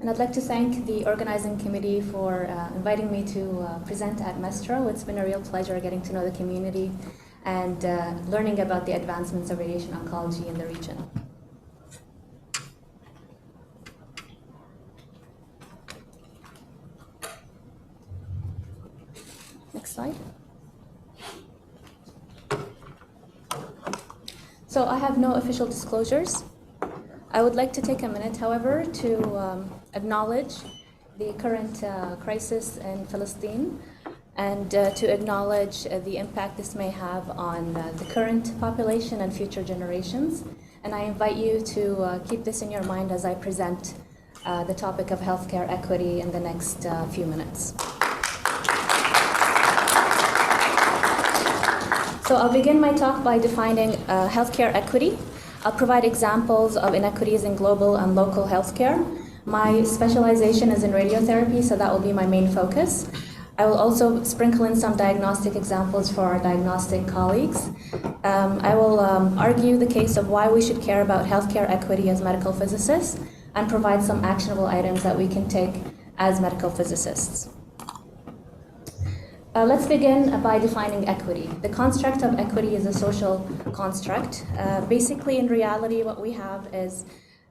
And I'd like to thank the organizing committee for inviting me to present at Mestro. It's been a real pleasure getting to know the community and learning about the advancements of radiation oncology in the region. Next slide. So I have no official disclosures. I would like to take a minute, however, to acknowledge the current crisis in Palestine and to acknowledge the impact this may have on the current population and future generations. And I invite you to keep this in your mind as I present the topic of healthcare equity in the next few minutes. So I'll begin my talk by defining healthcare equity. I'll provide examples of inequities in global and local healthcare. My specialization is in radiotherapy, so that will be my main focus. I will also sprinkle in some diagnostic examples for our diagnostic colleagues. I will argue the case of why we should care about healthcare equity as medical physicists and provide some actionable items that we can take as medical physicists. Let's begin by defining equity. The construct of equity is a social construct. Basically, in reality, what we have is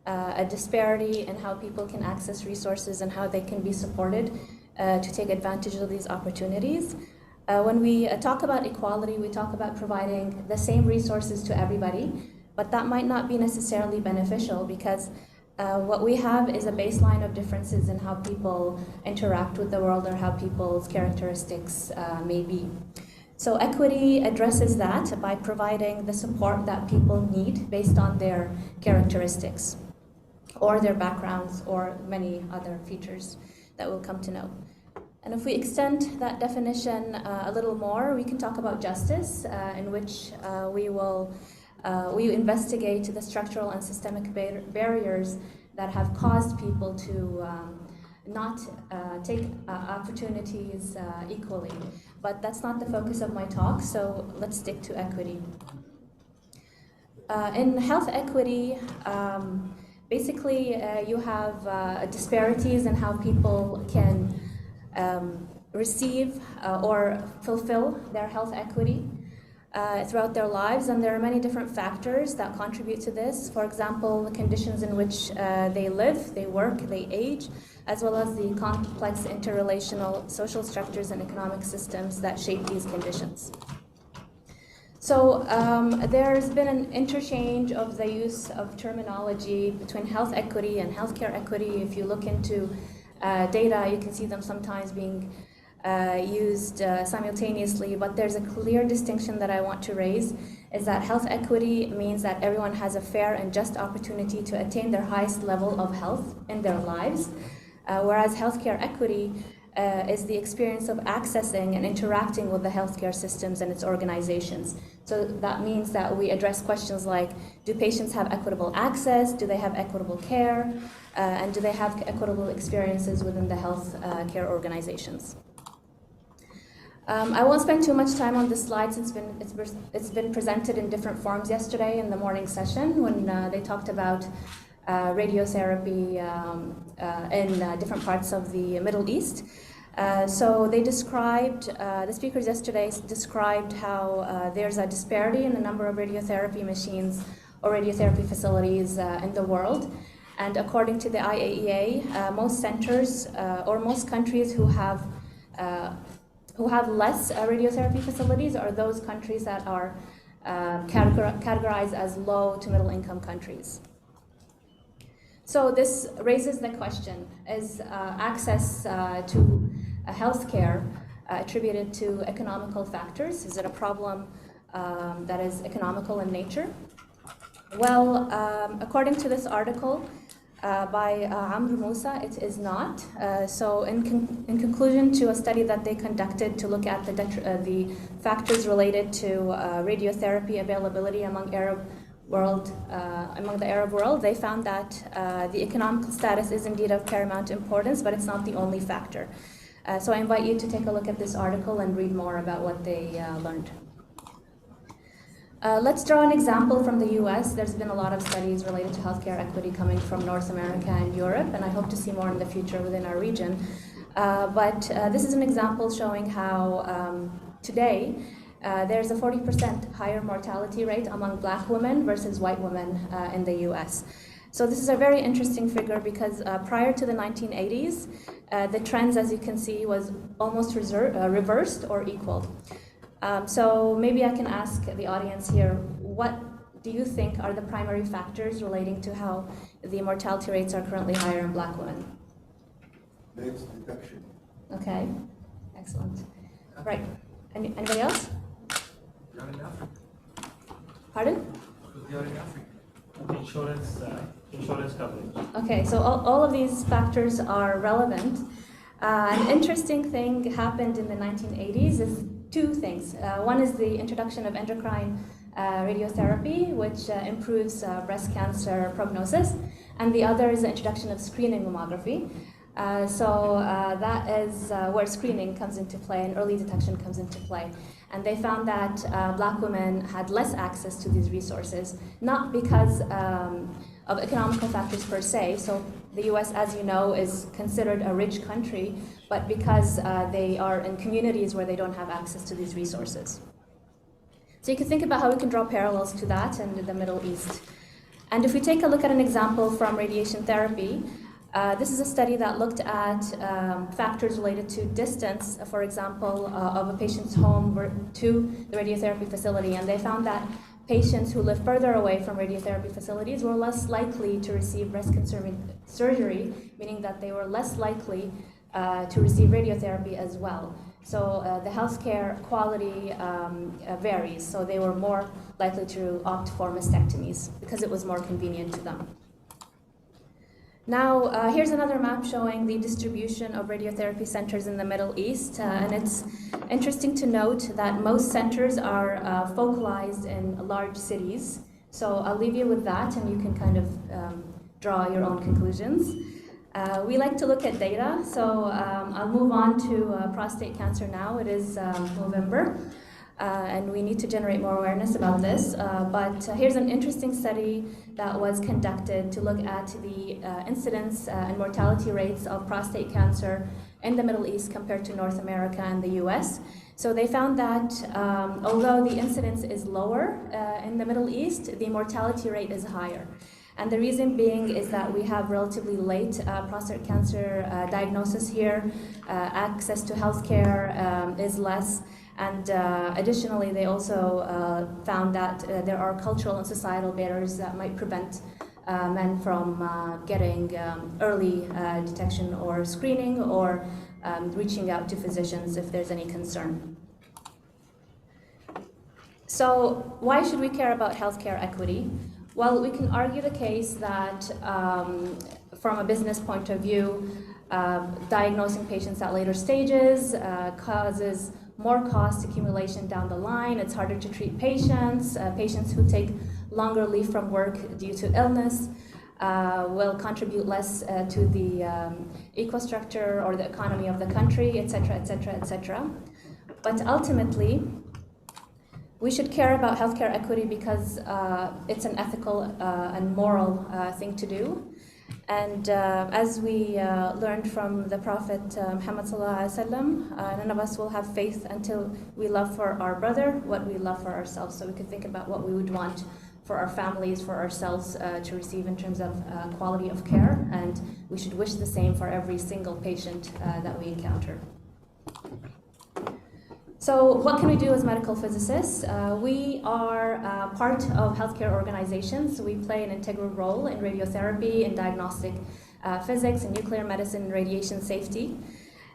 a disparity in how people can access resources and how they can be supported to take advantage of these opportunities. When we talk about equality, we talk about providing the same resources to everybody, but that might not be necessarily beneficial because what we have is a baseline of differences in how people interact with the world or how people's characteristics may be. So equity addresses that by providing the support that people need based on their characteristics or their backgrounds or many other features that we'll come to know. And if we extend that definition a little more, we can talk about justice, in which we investigate the structural and systemic barriers that have caused people to not take opportunities equally. But that's not the focus of my talk, so let's stick to equity. In health equity, basically you have disparities in how people can receive or fulfill their health equity throughout their lives, and there are many different factors that contribute to this. For example, the conditions in which they live, they work, they age, as well as the complex interrelational social structures and economic systems that shape these conditions. So there's been an interchange of the use of terminology between health equity and healthcare equity. If you look into data, you can see them sometimes being used simultaneously, but there's a clear distinction that I want to raise, is that health equity means that everyone has a fair and just opportunity to attain their highest level of health in their lives, whereas healthcare equity is the experience of accessing and interacting with the healthcare systems and its organizations. So that means that we address questions like, do patients have equitable access, do they have equitable care, and do they have equitable experiences within the health care organizations. I won't spend too much time on this slide since it's been presented in different forms yesterday in the morning session when they talked about radiotherapy in different parts of the Middle East. So they described, the speakers yesterday described how there's a disparity in the number of radiotherapy machines or radiotherapy facilities in the world. And according to the IAEA, most centers or most countries who have less radiotherapy facilities are those countries that are categorized as low to middle income countries. So this raises the question, is access to healthcare attributed to economical factors? Is it a problem that is economical in nature? Well, according to this article by Amr Musa, it is not. So in conclusion to a study that they conducted to look at the factors related to radiotherapy availability among the Arab world, they found that the economic status is indeed of paramount importance, but it's not the only factor. So I invite you to take a look at this article and read more about what they learned. Let's draw an example from the US. There's been a lot of studies related to healthcare equity coming from North America and Europe, and I hope to see more in the future within our region. But this is an example showing how today there's a 40% higher mortality rate among Black women versus white women in the US. So this is a very interesting figure because prior to the 1980s, the trends, as you can see, was almost reversed or equal. So maybe I can ask the audience here, what do you think are the primary factors relating to how the mortality rates are currently higher in Black women? Late detection. Okay, excellent. Right, anybody else? They are in Africa. Pardon? Because they are in Africa. Insurance coverage. Okay, so all of these factors are relevant. An interesting thing happened in the 1980s is two things. One is the introduction of endocrine radiotherapy, which improves breast cancer prognosis, and the other is the introduction of screening mammography. So that is where screening comes into play and early detection comes into play. And they found that Black women had less access to these resources, not because of economical factors per se. So the US, as you know, is considered a rich country, but because they are in communities where they don't have access to these resources. So you can think about how we can draw parallels to that in the Middle East. And if we take a look at an example from radiation therapy, this is a study that looked at factors related to distance, for example, of a patient's home to the radiotherapy facility, and they found that patients who live further away from radiotherapy facilities were less likely to receive breast-conserving surgery, meaning that they were less likely to receive radiotherapy as well. So the healthcare quality varies, so they were more likely to opt for mastectomies because it was more convenient to them. Now, here's another map showing the distribution of radiotherapy centers in the Middle East, and it's interesting to note that most centers are focalized in large cities. So I'll leave you with that, and you can kind of draw your own conclusions. We like to look at data, so I'll move on to prostate cancer now. It is November. And we need to generate more awareness about this. But here's an interesting study that was conducted to look at the incidence and mortality rates of prostate cancer in the Middle East compared to North America and the US. So they found that although the incidence is lower in the Middle East, the mortality rate is higher. And the reason being is that we have relatively late prostate cancer diagnosis here, access to healthcare is less, and additionally they also found that there are cultural and societal barriers that might prevent men from getting early detection or screening or reaching out to physicians if there's any concern. So why should we care about healthcare equity? Well, we can argue the case that from a business point of view, diagnosing patients at later stages causes more cost accumulation down the line. It's harder to treat patients. Patients who take longer leave from work due to illness will contribute less to the ecostructure or the economy of the country, etc., etc., etc. But ultimately, we should care about healthcare equity because it's an ethical and moral thing to do. And as we learned from the Prophet Muhammad sallallahu alaihi wasallam, none of us will have faith until we love for our brother what we love for ourselves. So we could think about what we would want for our families, for ourselves to receive in terms of quality of care, and we should wish the same for every single patient that we encounter. So what can we do as medical physicists? We are part of healthcare organizations. We play an integral role in radiotherapy, in diagnostic physics, in nuclear medicine, and radiation safety.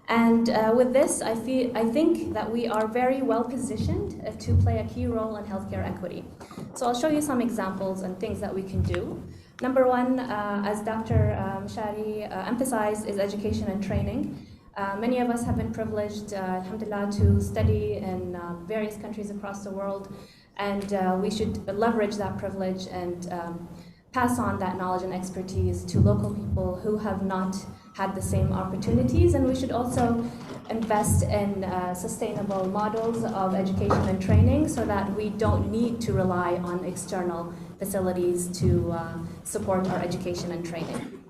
And with this, I think that we are very well positioned to play a key role in healthcare equity. So I'll show you some examples and things that we can do. Number one, as Dr. Shari emphasized, is education and training. Many of us have been privileged, alhamdulillah, to study in various countries across the world, and we should leverage that privilege and pass on that knowledge and expertise to local people who have not had the same opportunities. And we should also invest in sustainable models of education and training so that we don't need to rely on external facilities to support our education and training.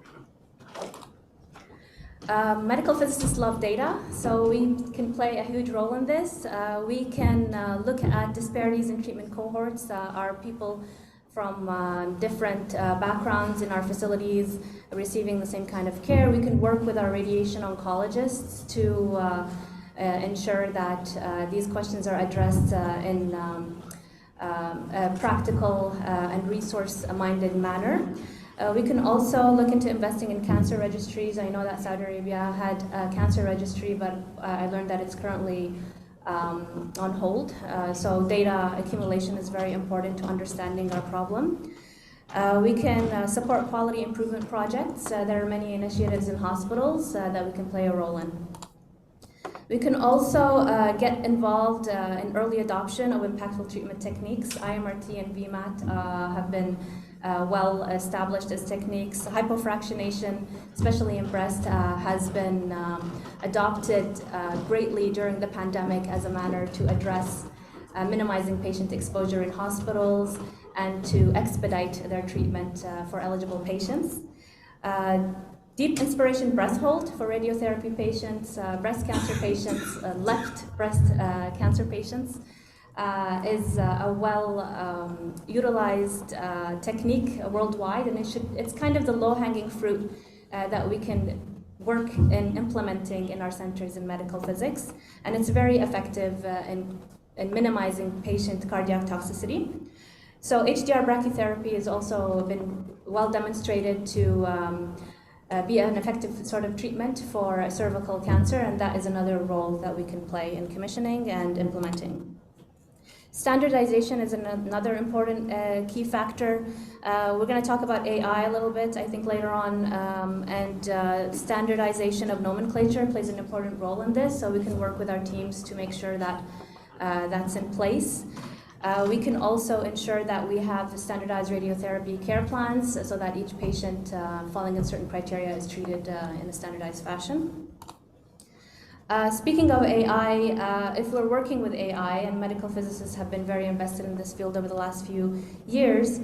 Medical physicists love data, so we can play a huge role in this. We can look at disparities in treatment cohorts. Are people from different backgrounds in our facilities receiving the same kind of care? We can work with our radiation oncologists to ensure that these questions are addressed in a practical and resource-minded manner. We can also look into investing in cancer registries. I know that Saudi Arabia had a cancer registry, but I learned that it's currently on hold. So data accumulation is very important to understanding our problem. We can support quality improvement projects. There are many initiatives in hospitals that we can play a role in. We can also get involved in early adoption of impactful treatment techniques. IMRT and VMAT have been well established as techniques. Hypofractionation, especially in breast, has been adopted greatly during the pandemic as a manner to address minimizing patient exposure in hospitals and to expedite their treatment for eligible patients. Deep inspiration breath hold for radiotherapy patients, breast cancer patients, left breast cancer patients is a well utilized technique worldwide, and it's kind of the low-hanging fruit that we can work in implementing in our centers in medical physics, and it's very effective in minimizing patient cardiac toxicity. So HDR brachytherapy has also been well demonstrated to be an effective sort of treatment for cervical cancer, and that is another role that we can play in commissioning and implementing. Standardization is another important key factor. We're going to talk about AI a little bit, I think, later on, and standardization of nomenclature plays an important role in this, so we can work with our teams to make sure that that's in place. We can also ensure that we have standardized radiotherapy care plans so that each patient falling in certain criteria is treated in a standardized fashion. Speaking of AI, if we're working with AI, and medical physicists have been very invested in this field over the last few years,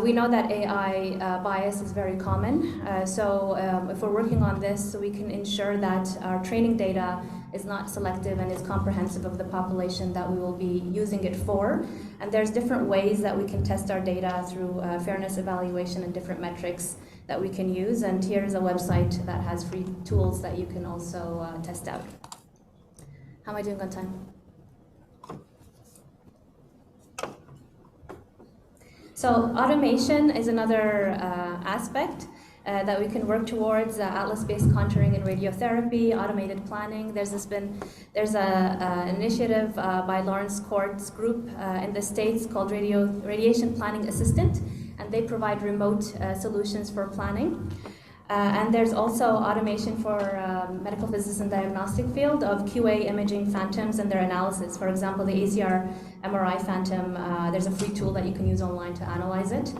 we know that AI bias is very common. So if we're working on this, we can ensure that our training data is not selective and is comprehensive of the population that we will be using it for. And there's different ways that we can test our data through fairness evaluation and different metrics that we can use. And here is a website that has free tools that you can also test out. How am I doing on time? So automation is another aspect that we can work towards. Atlas-based contouring in radiotherapy, automated planning. There's an initiative by Lawrence Court's group in the States called Radiation Planning Assistant, and they provide remote solutions for planning. And there's also automation for medical physicists and diagnostic field of QA imaging phantoms and their analysis. For example, the ACR MRI phantom, there's a free tool that you can use online to analyze it.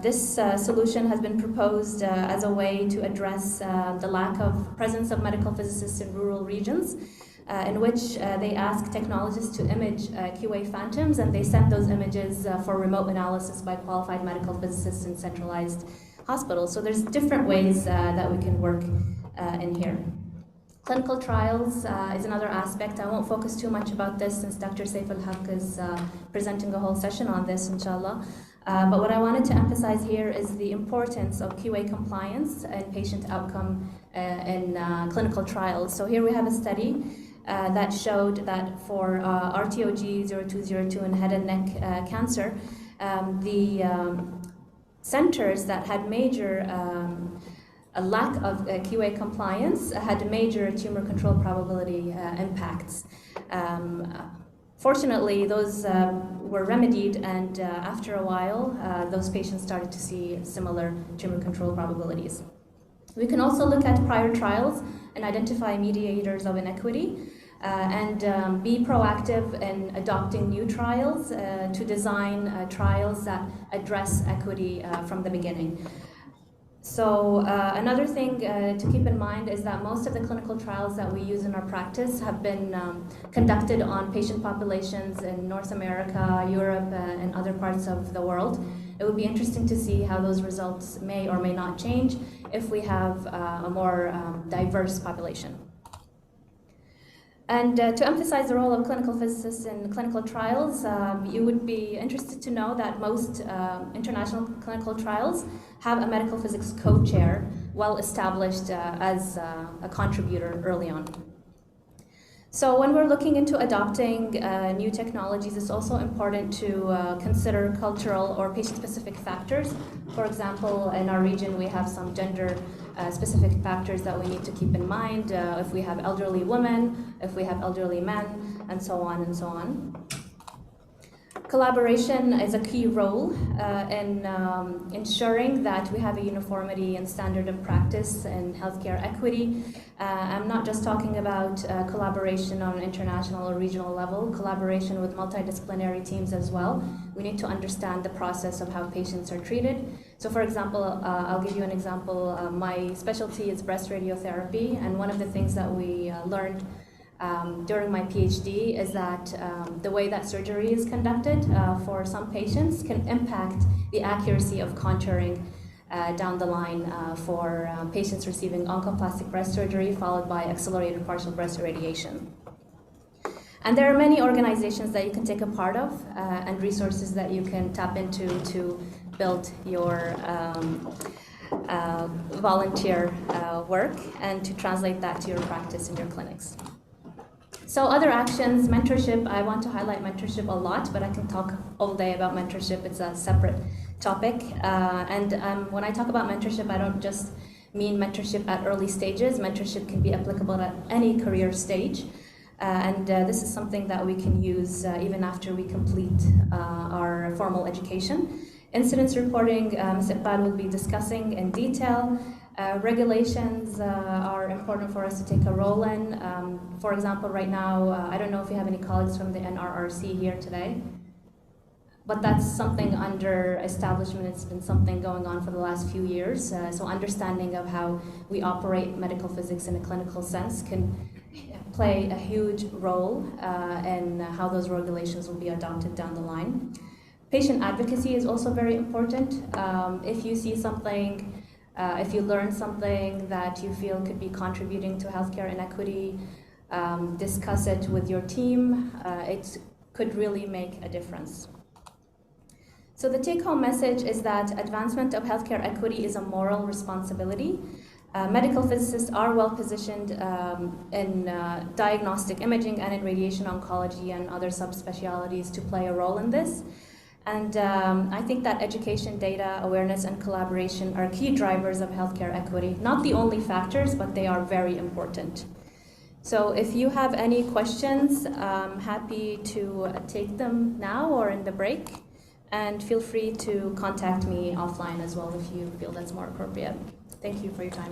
This solution has been proposed as a way to address the lack of presence of medical physicists in rural regions, in which they ask technologists to image QA phantoms, and they send those images for remote analysis by qualified medical physicists in centralized hospitals. So there's different ways that we can work in here. Clinical trials is another aspect. I won't focus too much about this since Dr. Saif al-Haq is presenting a whole session on this, inshallah. But what I wanted to emphasize here is the importance of QA compliance and patient outcome in clinical trials. So here we have a study that showed that for RTOG 0202 in head and neck cancer, the centers that had a lack of QA compliance had major tumor control probability impacts. Fortunately, those were remedied, and after a while, those patients started to see similar tumor control probabilities. We can also look at prior trials and identify mediators of inequity. and be proactive in adopting new trials to design trials that address equity from the beginning. So another thing to keep in mind is that most of the clinical trials that we use in our practice have been conducted on patient populations in North America, Europe, and other parts of the world. It would be interesting to see how those results may or may not change if we have a more diverse population. And to emphasize the role of clinical physicists in clinical trials, you would be interested to know that most international clinical trials have a medical physics co-chair, well established as a contributor early on. So when we're looking into adopting new technologies, it's also important to consider cultural or patient-specific factors. For example, in our region, we have some gender-specific factors that we need to keep in mind. If we have elderly women, if we have elderly men, and so on and so on. Collaboration is a key role in ensuring that we have a uniformity and standard of practice in healthcare equity. I'm not just talking about collaboration on an international or regional level, collaboration with multidisciplinary teams as well. We need to understand the process of how patients are treated. So for example, I'll give you an example. My specialty is breast radiotherapy, and one of the things that we learned during my PhD is that the way that surgery is conducted for some patients can impact the accuracy of contouring down the line for patients receiving oncoplastic breast surgery followed by accelerated partial breast irradiation. And there are many organizations that you can take a part of and resources that you can tap into to build your volunteer work and to translate that to your practice in your clinics. So other actions, mentorship, I want to highlight mentorship a lot, but I can talk all day about mentorship. It's a separate topic. When I talk about mentorship, I don't just mean mentorship at early stages. Mentorship can be applicable at any career stage. This is something that we can use even after we complete our formal education. Incidence reporting, Ms. Iqbal will be discussing in detail. Regulations are important for us to take a role in. For example, right now, I don't know if you have any colleagues from the NRRC here today, but that's something under establishment. It's been something going on for the last few years. So understanding of how we operate medical physics in a clinical sense can play a huge role in how those regulations will be adopted down the line. Patient advocacy is also very important. If you see something, if you learn something that you feel could be contributing to healthcare inequity, discuss it with your team. It could really make a difference. So the take-home message is that advancement of healthcare equity is a moral responsibility. Medical physicists are well positioned in diagnostic imaging and in radiation oncology and other subspecialties to play a role in this. And I think that education, data, awareness, and collaboration are key drivers of healthcare equity. Not the only factors, but they are very important. So if you have any questions, I'm happy to take them now or in the break. And feel free to contact me offline as well if you feel that's more appropriate. Thank you for your time.